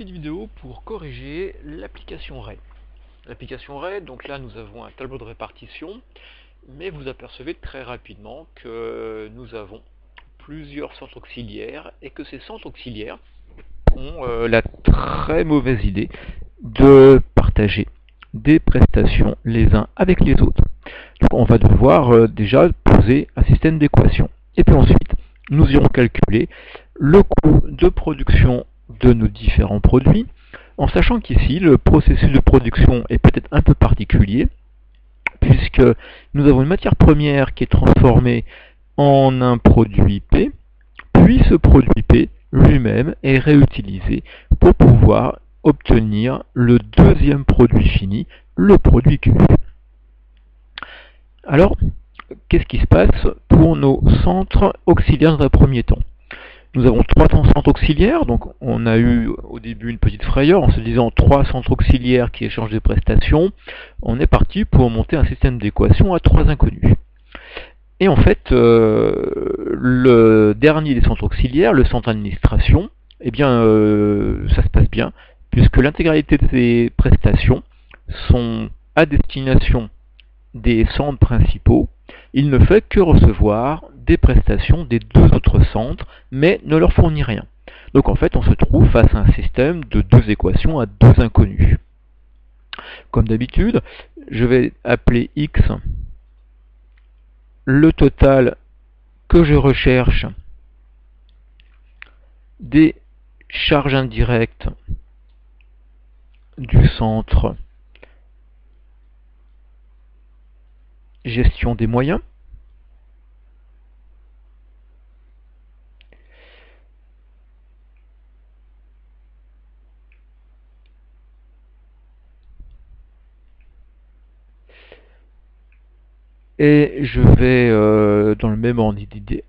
petite vidéo pour corriger l'application Ray. L'application Ray, donc là nous avons un tableau de répartition, mais vous apercevez très rapidement que nous avons plusieurs centres auxiliaires et que ces centres auxiliaires ont la très mauvaise idée de partager des prestations les uns avec les autres. Donc on va devoir déjà poser un système d'équation. Et puis ensuite, nous irons calculer le coût de production de nos différents produits, en sachant qu'ici, le processus de production est peut-être un peu particulier, puisque nous avons une matière première qui est transformée en un produit P, puis ce produit P lui-même est réutilisé pour pouvoir obtenir le deuxième produit fini, le produit Q. Alors, qu'est-ce qui se passe pour nos centres auxiliaires dans un premier temps? Nous avons 3 centres auxiliaires, donc on a eu au début une petite frayeur en se disant 3 centres auxiliaires qui échangent des prestations. On est parti pour monter un système d'équation à 3 inconnus. Et en fait, le dernier des centres auxiliaires, le centre administration, eh bien, ça se passe bien, puisque l'intégralité de ces prestations sont à destination des centres principaux. Il ne fait que recevoir des prestations des 2 autres centres, mais ne leur fournit rien. Donc en fait, on se trouve face à un système de 2 équations à 2 inconnus. Comme d'habitude, je vais appeler x le total que je recherche des charges indirectes du centre gestion des moyens. Et je vais, dans le même ordre d'idée,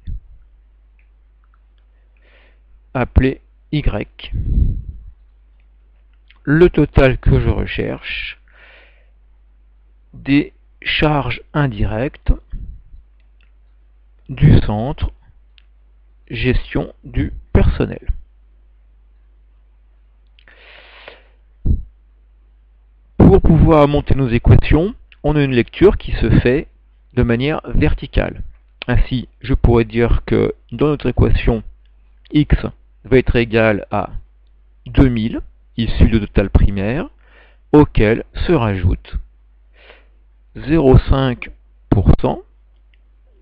appeler y le total que je recherche des charges indirectes du centre gestion du personnel. Pour pouvoir monter nos équations, on a une lecture qui se fait de manière verticale. Ainsi, je pourrais dire que dans notre équation, x va être égal à 2000, issu de total primaire, auquel se rajoute 0,5%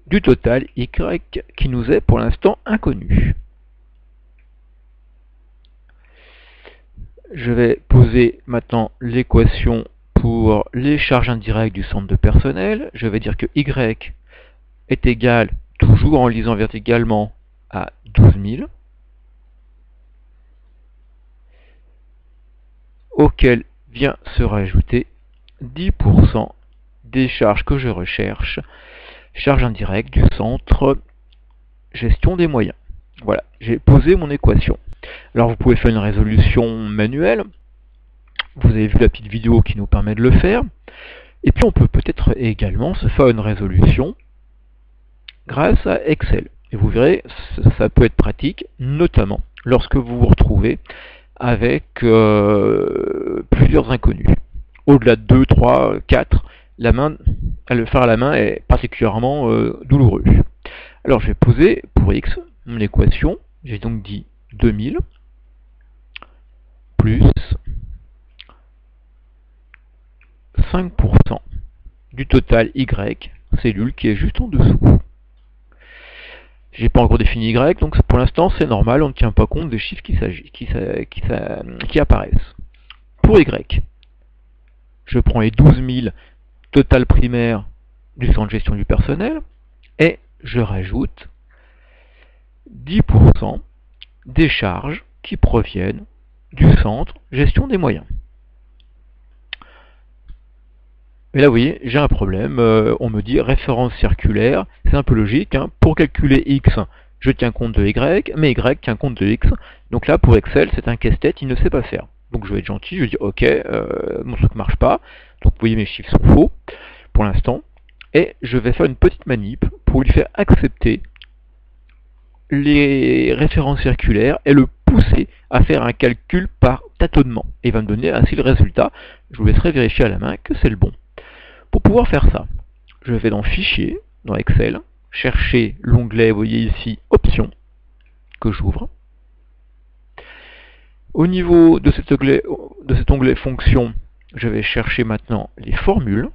du total y qui nous est pour l'instant inconnu. Je vais poser maintenant l'équation pour les charges indirectes du centre de personnel. Je vais dire que y est égal, toujours en lisant verticalement, à 12 000, auquel vient se rajouter 10% des charges que je recherche, charges indirectes du centre gestion des moyens. Voilà, j'ai posé mon équation. Alors vous pouvez faire une résolution manuelle. Vous avez vu la petite vidéo qui nous permet de le faire. Et puis on peut peut-être également se faire une résolution grâce à Excel. Et vous verrez, ça peut être pratique, notamment lorsque vous vous retrouvez avec plusieurs inconnus. Au-delà de 2, 3, 4, le faire à la main est particulièrement douloureux. Alors je vais poser pour x mon équation. J'ai donc dit 2000 plus 5% du total y, cellule qui est juste en dessous. J'ai pas encore défini y, donc pour l'instant c'est normal, on ne tient pas compte des chiffres qui apparaissent. Pour y, je prends les 12 000 total primaire du centre de gestion du personnel et je rajoute 10% des charges qui proviennent du centre gestion des moyens. Et là, vous voyez, j'ai un problème. On me dit référence circulaire. C'est un peu logique. Hein. Pour calculer x, je tiens compte de y, mais y tient compte de x. Donc là, pour Excel, c'est un casse-tête, il ne sait pas faire. Donc je vais être gentil, je dis ok, mon truc ne marche pas. Donc vous voyez, mes chiffres sont faux pour l'instant. Et je vais faire une petite manip pour lui faire accepter les références circulaires et le pousser à faire un calcul par tâtonnement. Et il va me donner ainsi le résultat. Je vous laisserai vérifier à la main que c'est le bon. Pour pouvoir faire ça, je vais dans Fichier, dans Excel, chercher l'onglet, vous voyez ici, Options, que j'ouvre. Au niveau de cet onglet Fonctions, je vais chercher maintenant les formules.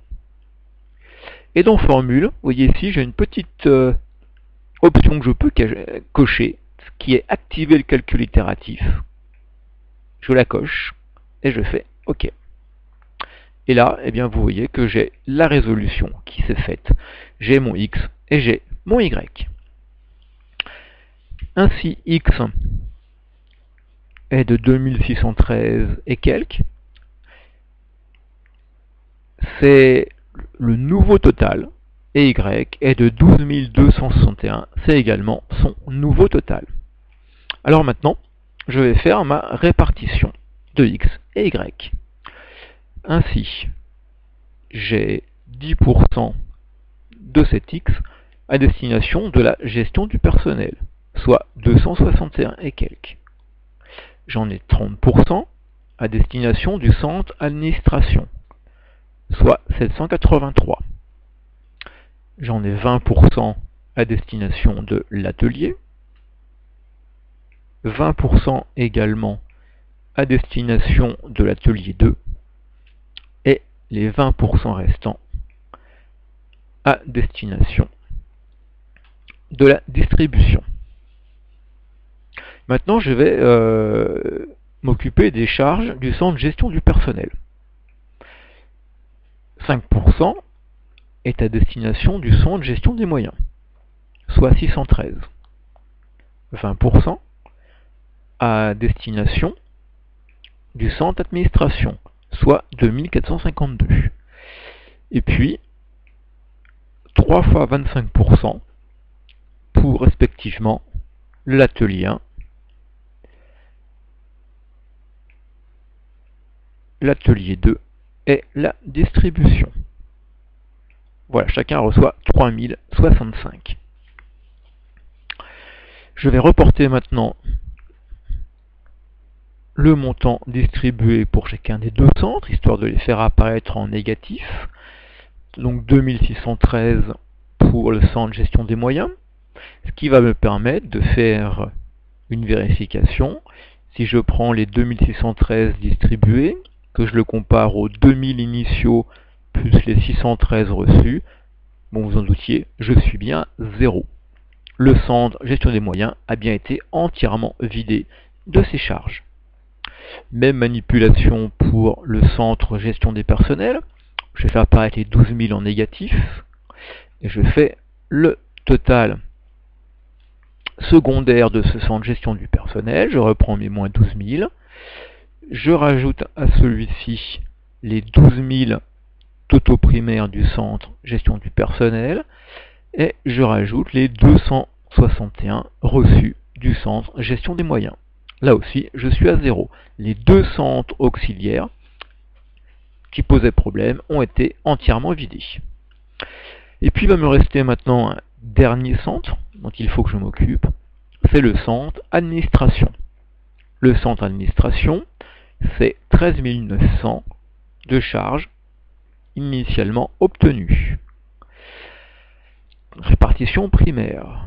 Et dans Formules, vous voyez ici, j'ai une petite option que je peux cocher, qui est activer le calcul itératif. Je la coche et je fais OK. Et là, eh bien, vous voyez que j'ai la résolution qui s'est faite. J'ai mon X et j'ai mon Y. Ainsi, X est de 2613 et quelques. C'est le nouveau total. Et Y est de 12261. C'est également son nouveau total. Alors maintenant, je vais faire ma répartition de X et Y. Ainsi, j'ai 10% de cet X à destination de la gestion du personnel, soit 261 et quelques. J'en ai 30% à destination du centre administration, soit 783. J'en ai 20% à destination de l'atelier, 20% également à destination de l'atelier 2, et les 20% restants à destination de la distribution. Maintenant, je vais m'occuper des charges du centre de gestion du personnel. 5% est à destination du centre de gestion des moyens, soit 613. 20% à destination du centre administration, soit 2452. Et puis, 3 fois 25% pour respectivement l'atelier 1, l'atelier 2 et la distribution. Voilà, chacun reçoit 3065. Je vais reporter maintenant le montant distribué pour chacun des deux centres, histoire de les faire apparaître en négatif. Donc 2613 pour le centre de gestion des moyens, ce qui va me permettre de faire une vérification. Si je prends les 2613 distribués, que je le compare aux 2000 initiaux plus les 613 reçus, bon, vous en doutiez, je suis bien 0. Le centre gestion des moyens a bien été entièrement vidé de ses charges. Même manipulation pour le centre gestion des personnels. Je vais faire apparaître les 12 000 en négatif. Et je fais le total secondaire de ce centre gestion du personnel. Je reprends mes moins 12 000. Je rajoute à celui-ci les 12 000 totaux primaires du centre gestion du personnel. Et je rajoute les 261 reçus du centre gestion des moyens. Là aussi, je suis à 0. Les deux centres auxiliaires qui posaient problème ont été entièrement vidés. Et puis il va me rester maintenant un dernier centre dont il faut que je m'occupe, c'est le centre administration. Le centre administration, c'est 13 900 de charges initialement obtenues. Répartition primaire.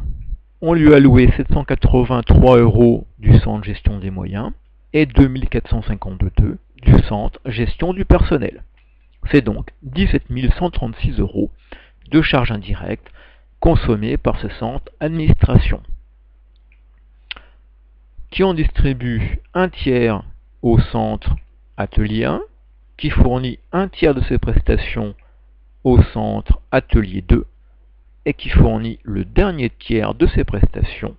On lui a alloué 783 € du centre gestion des moyens et 2452 du centre gestion du personnel. C'est donc 17 136 € de charges indirectes consommées par ce centre administration, qui en distribue un tiers au centre atelier 1, qui fournit un tiers de ses prestations au centre atelier 2, et qui fournit le dernier tiers de ses prestations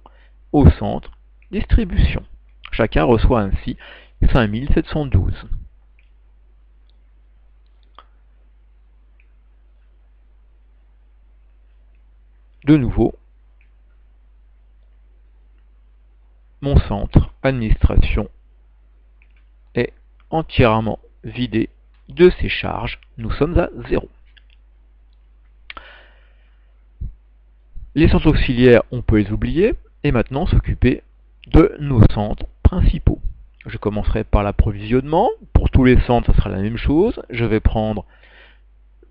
au centre distribution. Chacun reçoit ainsi 5712. De nouveau, mon centre administration est entièrement vidé de ses charges. Nous sommes à 0. Les centres auxiliaires, on peut les oublier, et maintenant s'occuper de nos centres principaux. Je commencerai par l'approvisionnement. Pour tous les centres, ça sera la même chose. Je vais prendre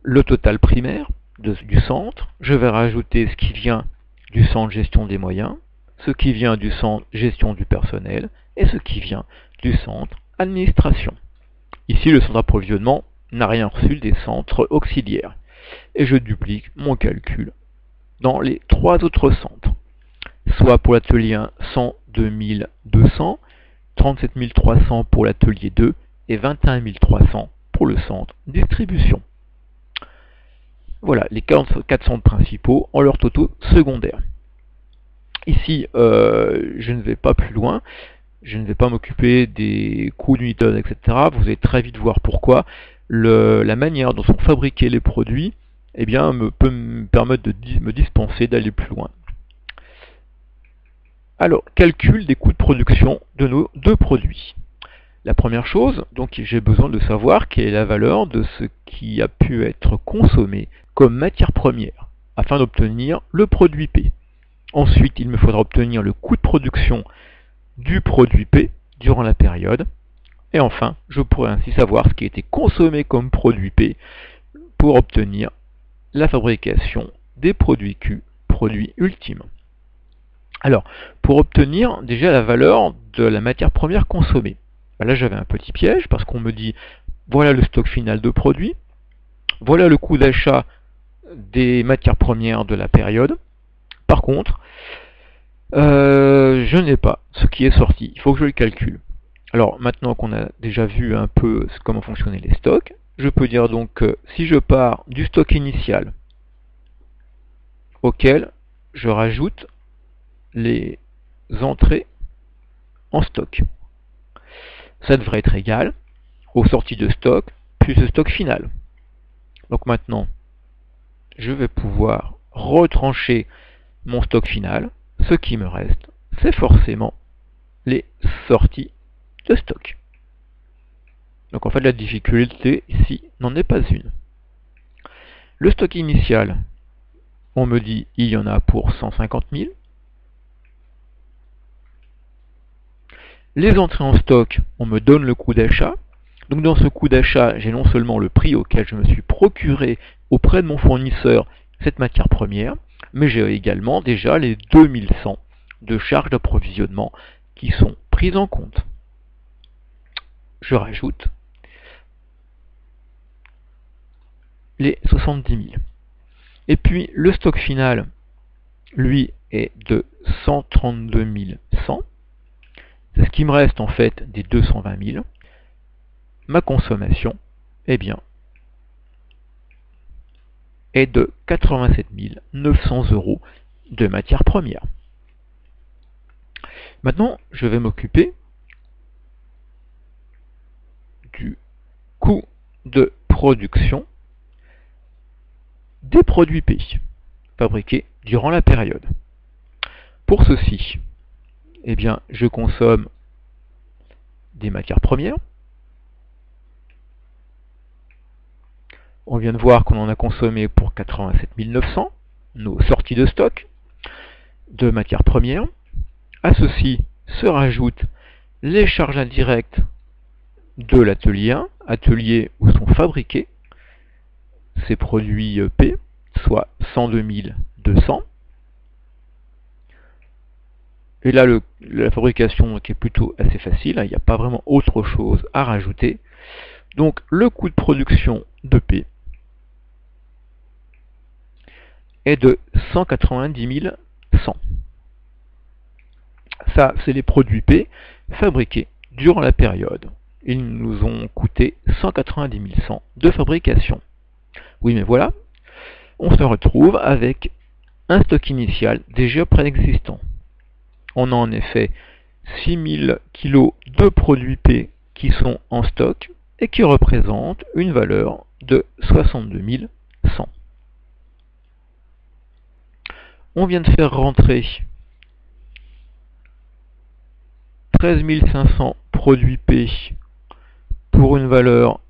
le total primaire du centre. Je vais rajouter ce qui vient du centre gestion des moyens, ce qui vient du centre gestion du personnel et ce qui vient du centre administration. Ici, le centre d'approvisionnement n'a rien reçu des centres auxiliaires. Et je duplique mon calcul dans les 3 autres centres. Soit pour l'atelier 1, 102 200, 37 300 pour l'atelier 2 et 21 300 pour le centre distribution. Voilà les 4 centres principaux en leur totaux secondaires. Ici, je ne vais pas plus loin. Je ne vais pas m'occuper des coûts d'unité, etc. Vous allez très vite voir pourquoi. La manière dont sont fabriqués les produits peut me permettre de me dispenser d'aller plus loin. Alors, calcul des coûts de production de nos 2 produits. La première chose, donc j'ai besoin de savoir quelle est la valeur de ce qui a pu être consommé comme matière première, afin d'obtenir le produit P. Ensuite, il me faudra obtenir le coût de production du produit P durant la période. Et enfin, je pourrai ainsi savoir ce qui a été consommé comme produit P pour obtenir la fabrication des produits Q, produits ultimes. Alors, pour obtenir déjà la valeur de la matière première consommée, là j'avais un petit piège parce qu'on me dit voilà le stock final de produits, voilà le coût d'achat des matières premières de la période. Par contre, je n'ai pas ce qui est sorti, il faut que je le calcule. Alors maintenant qu'on a déjà vu un peu comment fonctionnaient les stocks, je peux dire donc que si je pars du stock initial auquel je rajoute les entrées en stock, ça devrait être égal aux sorties de stock plus le stock final. Donc maintenant, je vais pouvoir retrancher mon stock final. Ce qui me reste, c'est forcément les sorties de stock. Donc en fait, la difficulté ici n'en est pas une. Le stock initial, on me dit il y en a pour 150 000. Les entrées en stock, on me donne le coût d'achat. Donc dans ce coût d'achat, j'ai non seulement le prix auquel je me suis procuré auprès de mon fournisseur cette matière première, mais j'ai également déjà les 2100 de charges d'approvisionnement qui sont prises en compte. Je rajoute les 70 000. Et puis le stock final, lui, est de 132 100. C'est ce qui me reste en fait des 220 000. Ma consommation, est de 87 900 € de matières premières. Maintenant, je vais m'occuper du coût de production des produits P fabriqués durant la période. Pour ceci, je consomme des matières premières. On vient de voir qu'on en a consommé pour 87 900, nos sorties de stock de matières premières. À ceci se rajoutent les charges indirectes de l'atelier 1, atelier où sont fabriqués ces produits P, soit 102 200. Et là, la fabrication qui est plutôt assez facile, il n'y a pas vraiment autre chose à rajouter. Donc le coût de production de P est de 190 100. Ça, c'est les produits P fabriqués durant la période. Ils nous ont coûté 190 100 de fabrication. Oui, mais voilà, on se retrouve avec un stock initial déjà préexistant. On a en effet 6000 kg de produits P qui sont en stock et qui représentent une valeur de 62 100. On vient de faire rentrer 13 500 produits P pour une valeur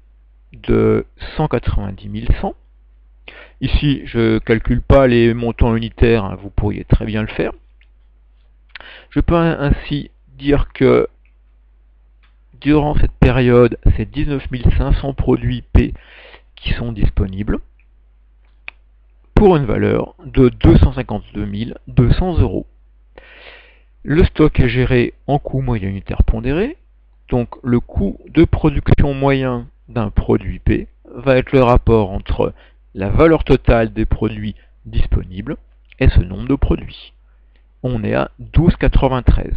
de 190 100. Ici, je ne calcule pas les montants unitaires, vous pourriez très bien le faire. Je peux ainsi dire que durant cette période, c'est 19 500 produits P qui sont disponibles pour une valeur de 252 200 euros. Le stock est géré en coût moyen unitaire pondéré, donc le coût de production moyen d'un produit P va être le rapport entre la valeur totale des produits disponibles et ce nombre de produits. On est à 12,93.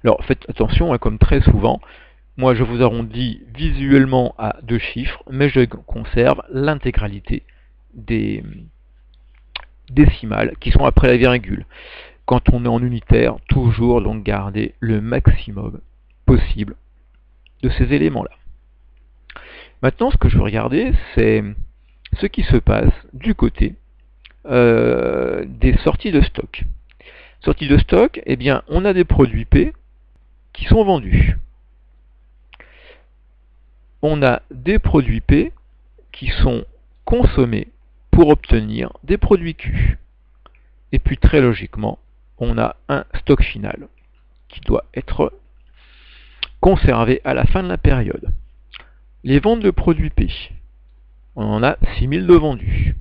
Alors faites attention, comme très souvent, moi je vous arrondis visuellement à 2 chiffres, mais je conserve l'intégralité des décimales qui sont après la virgule. Quand on est en unitaire, toujours donc garder le maximum possible de ces éléments-là. Maintenant, ce que je veux regarder, c'est ce qui se passe du côté des sorties de stock. Sorties de stock, eh bien, on a des produits P qui sont vendus. On a des produits P qui sont consommés pour obtenir des produits Q. Et puis très logiquement, on a un stock final qui doit être conservé à la fin de la période. Les ventes de produits P, on en a 6000 de vendus.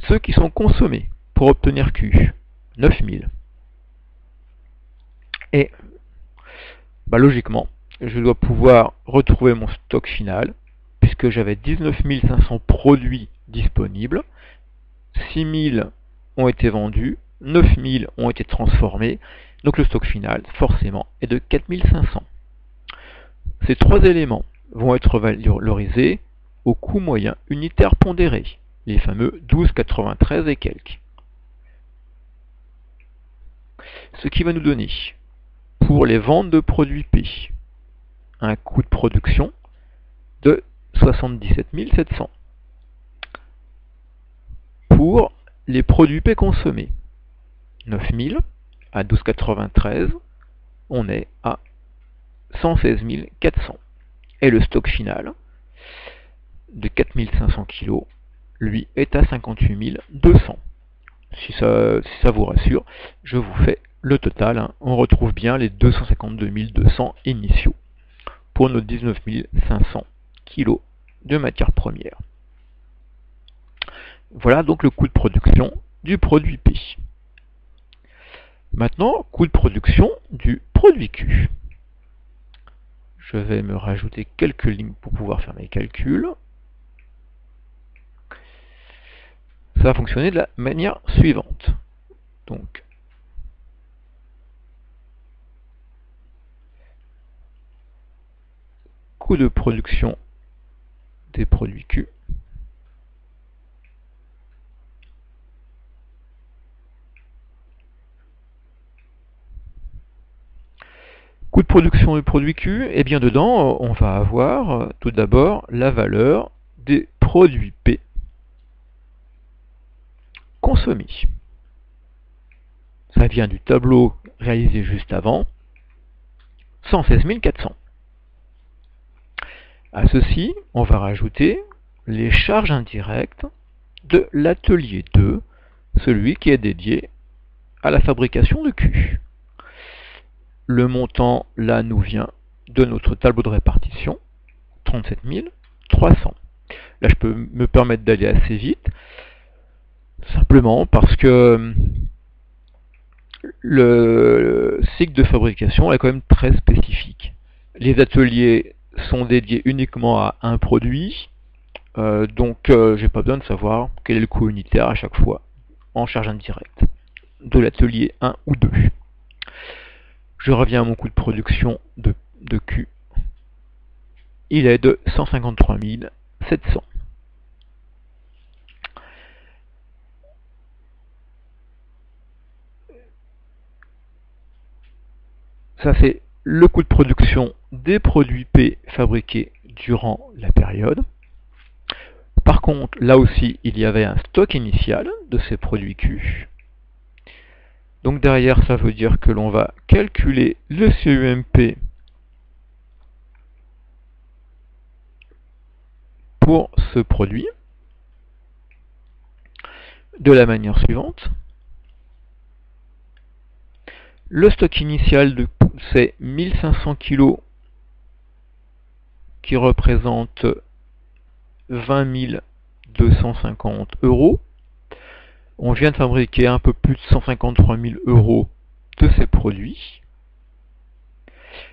Ceux qui sont consommés pour obtenir Q, 9000. Et logiquement, je dois pouvoir retrouver mon stock final, puisque j'avais 19 500 produits disponibles, 6000 ont été vendus, 9000 ont été transformés, donc le stock final, forcément, est de 4500. Ces trois éléments vont être valorisés au coût moyen unitaire pondéré, les fameux 12,93 et quelques. Ce qui va nous donner, pour les ventes de produits P, un coût de production de 77 700. Pour les produits P consommés, 9000 à 12,93, on est à 116 400. Et le stock final de 4500 kg, lui, est à 58 200. Si ça vous rassure, je vous fais le total. On retrouve bien les 252 200 initiaux pour nos 19 500 kg de matière première. Voilà donc le coût de production du produit P. Maintenant, coût de production du produit Q. Je vais me rajouter quelques lignes pour pouvoir faire mes calculs. Ça va fonctionner de la manière suivante. Donc, coût de production des produits Q. Coût de production du produit Q, et bien dedans, on va avoir tout d'abord la valeur des produits P consommés. Ça vient du tableau réalisé juste avant, 116 400. À ceci, on va rajouter les charges indirectes de l'atelier 2, celui qui est dédié à la fabrication de Q. Le montant, là, nous vient de notre tableau de répartition, 37 300. Là, je peux me permettre d'aller assez vite, simplement parce que le cycle de fabrication est quand même très spécifique. Les ateliers sont dédiés uniquement à un produit, donc j'ai pas besoin de savoir quel est le coût unitaire à chaque fois en charge indirecte de l'atelier 1 ou 2. Je reviens à mon coût de production de Q. Il est de 153 700. Ça c'est le coût de production des produits P fabriqués durant la période. Par contre, là aussi, il y avait un stock initial de ces produits Q. Donc derrière, ça veut dire que l'on va calculer le CUMP pour ce produit de la manière suivante. Le stock initial c'est 1500 kg qui représente 20 250 €. On vient de fabriquer un peu plus de 153 000 € de ces produits.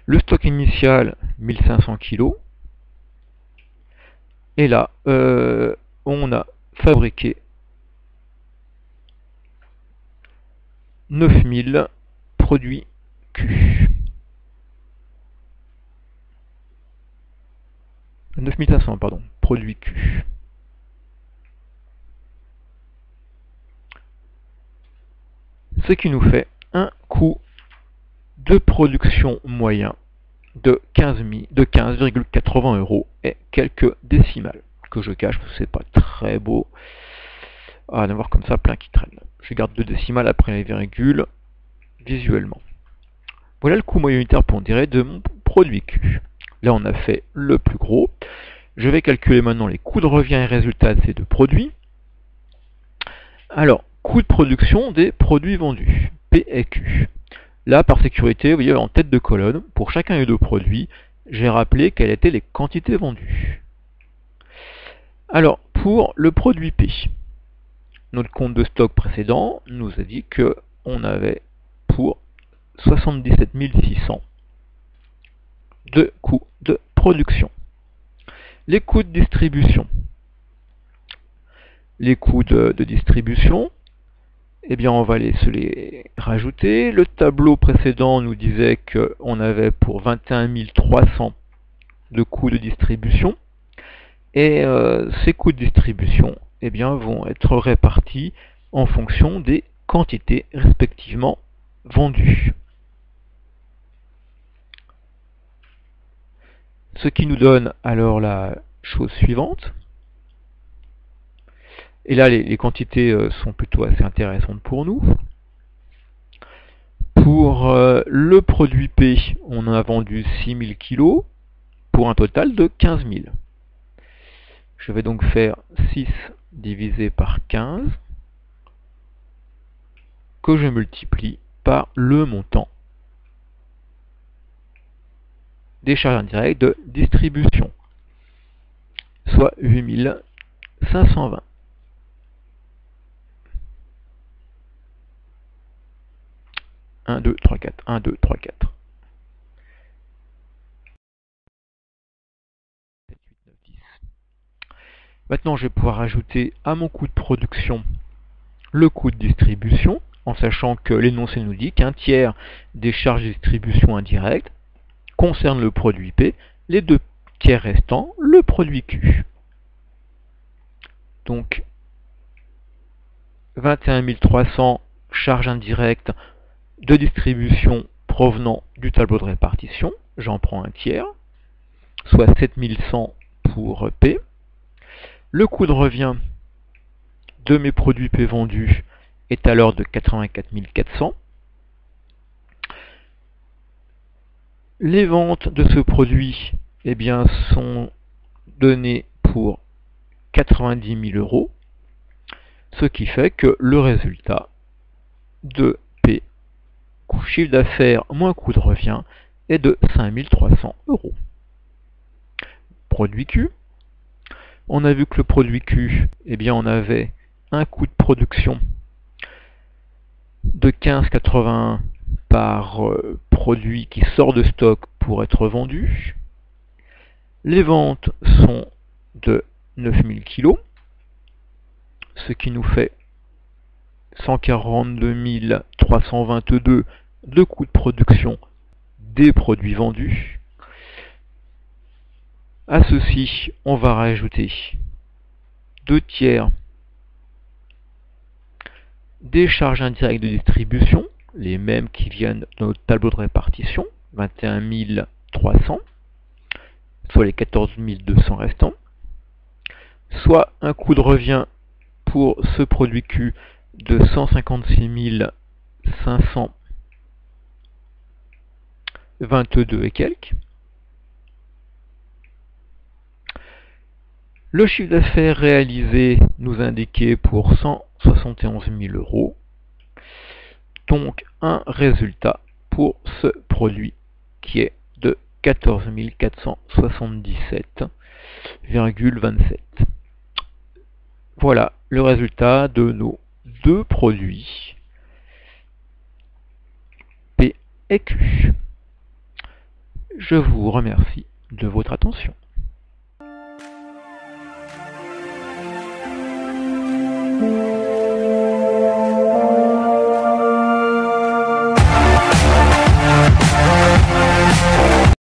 Le stock initial 1500 kg. Et là, on a fabriqué 9000 produits Q. 9500, pardon, produits Q. Ce qui nous fait un coût de production moyen de 15,80 € et quelques décimales, que je cache parce que c'est pas très beau à en avoir comme ça plein qui traîne. Je garde 2 décimales après les virgules visuellement. Voilà le coût moyen unitaire pondéré de mon produit Q. Là on a fait le plus gros. Je vais calculer maintenant les coûts de revient et résultats de ces deux produits. Alors, coût de production des produits vendus, P et Q. Là, par sécurité, vous voyez, en tête de colonne, pour chacun des deux produits, j'ai rappelé quelles étaient les quantités vendues. Alors, pour le produit P, notre compte de stock précédent nous a dit qu'on avait pour 77 600 de coûts de production. Les coûts de distribution. Les coûts de distribution, eh bien on va se les rajouter. Le tableau précédent nous disait qu'on avait pour 21 300 de coûts de distribution. Et ces coûts de distribution eh bien, vont être répartis en fonction des quantités respectivement vendues. Ce qui nous donne alors la chose suivante. Et là, les quantités sont plutôt assez intéressantes pour nous. Pour le produit P, on en a vendu 6000 kg pour un total de 15 000. Je vais donc faire 6 divisé par 15 que je multiplie par le montant des charges indirectes de distribution, soit 8520. 1, 2, 3, 4, 1, 2, 3, 4. 7, 8, 9, 10. Maintenant, je vais pouvoir ajouter à mon coût de production le coût de distribution, en sachant que l'énoncé nous dit qu'un tiers des charges de distribution indirectes concerne le produit P, les 2 tiers restants, le produit Q. Donc, 21 300 charges indirectes de distribution provenant du tableau de répartition, j'en prends un tiers, soit 7100 pour P. Le coût de revient de mes produits P vendus est alors de 84 400. Les ventes de ce produit eh bien, sont données pour 90 000 €, ce qui fait que le résultat de P, chiffre d'affaires moins coût de revient, est de 5 300 €. Produit Q. On a vu que le produit Q, eh bien, on avait un coût de production de 15,81 par produit qui sort de stock pour être vendu. Les ventes sont de 9000 kg, ce qui nous fait 142 322 de coûts de production des produits vendus. À ceci, on va rajouter 2 tiers des charges indirectes de distribution, les mêmes qui viennent dans notre tableau de répartition, 21 300, soit les 14 200 restants, soit un coût de revient pour ce produit Q de 156 522 et quelques. Le chiffre d'affaires réalisé nous indiquait pour 171 000 €, donc un résultat pour ce produit qui est de 14 477,27. Voilà le résultat de nos deux produits P et Q. Je vous remercie de votre attention.